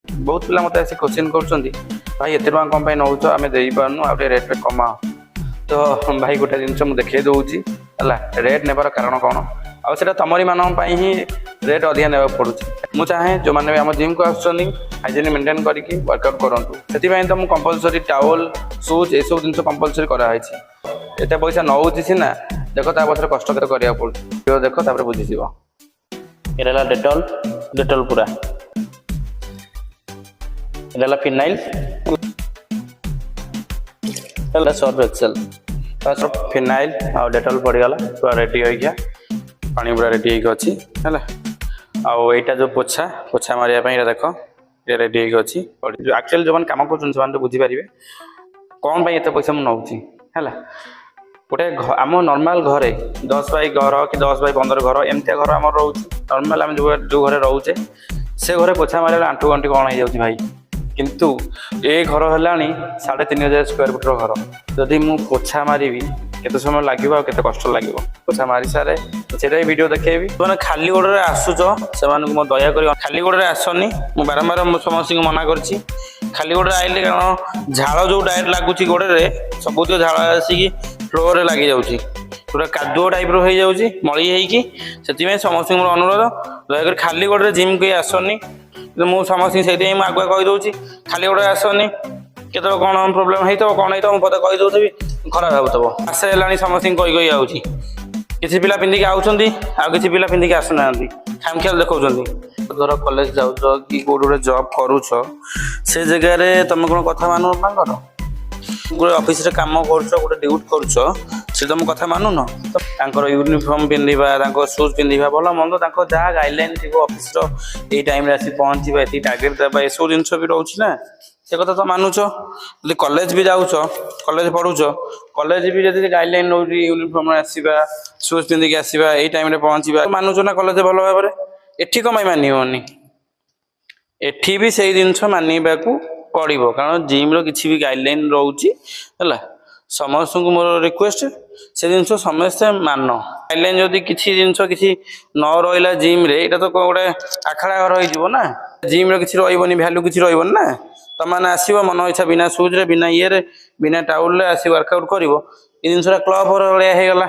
बहुत पिला मत आसी क्वेश्चन कर भाई एत टाँग कम नौच आम दे पार्नु आ रेट पे कमाओ तो भाई गोटे जिन मुझे देखा दूसरी है रेट नेबार कारण कौन आटा तुमरी मान ही रेट अधिका ना पड़ू मुझे चाहे जो मैंने आम जिम को हाइजीन मेंटेन करके वर्कआउट करूँ से तो मुझे कंपलसरी टावल सुज ये सब जिन कंपलसरी कराई एत पैसा नौ सीना देख ता पचर कष्ट करा पड़ो देख बुझीज ये डेटॉल डेटॉल पूरा ये phenyl Surf Excel Surf phenyl आ डेटॉल पड़गला पूरा रेडी हो गया पानी पूरा रेडी होगी है आईटा जो पोछा पोछा मारे देख ये रेडी होगी एक्चुअली जो कम कर बुझीपारे कौन एत पैसा मुझे नौची है गोटे आम नॉर्मल घरे 10 बाई घर कि 10 बाई 15 घर एमती घर आम रोचे नॉर्मल आम जो घरे रोचे से घरे पोछा मारे आंटू गंटी कौन हो जाए भाई किंतु ए घर है 3500 स्क्वायर फुट घर जदि मु पोछा मारि केते समय लगे केते कष्ट लगे पोछा मारी सारे से वीडियो देखेबी तुम खाली गोड़े आसुच से दया कर खाली गोड़े आसनी मुझे बारंबार समस्त मना कर खाली गोड़े आइले कारण झाड़ जो डायरेक्ट लगुच गोड़े सब झाड़ आसिक फ्लोर लगी जाऊँगी पूरा कादुओ टाइप रो हो जाऊँगी मली होती समस्त मोर अनुरोध दयाक खाली गोड़े जिम कहीं आसनी मुझे समस्त से आगुआ कहीदे खाली गोड़े आसनी केत कौन प्रोब्लेम होता कौन होता मुझे कहीदे खराब भावुव आसे है समस्त कही कही आऊँगी किसी पिला पिंधिक आउछंती आ किसी पिला पिंधिक आसुना खाम ख्याल देखौछंती धर कॉलेज जाऊछ कि कोड गोटे जॉब करूछ से जगह तुम कौन कथा मानु ना कर गोटे ऑफिस रे काम करूछ गोटे ड्यूटी करूछ से तुम कथा मानुन तांकर यूनिफॉर्म पिंधिबा तांकर शूज पिंधिबा भल मंद तांकर जहाँ गाइडलाइन थी ऑफिस रो ए टाइम रे आसी पहुंचीबा एती टार्गेट देबा ए सब जिंस भी रहउछ ना से कथा तो मानुछ यदि कॉलेज भी जाऊछ कॉलेज पढ़ुछ कॉलेज भी जब गाइडलाइन नौ यूनिफॉर्म आसवा शूज पिंधिक आसवा ये टाइम पहुँचा मानुछ ना कॉलेज भल भाव एठी कमाई माननी एठी भी से जिनस मानवा पड़ो कारण जिम रो किसी भी गाइडलाइन रोचे है समस्त को मोर रिक्वेस्ट से जिनस समस्ते मान गाइडलाइन जदि किसी जिनस किसी न रहा जिम रे ये तो गोटे आखड़ा घर हो जिम रो किसी रही भैल्यू किसी रही ना तुम मैंने आसो मन इच्छा बिना सुज रे बिना ये बिना टाउल रे आसी वर्कआउट कर जिनसा क्लब भाया होगा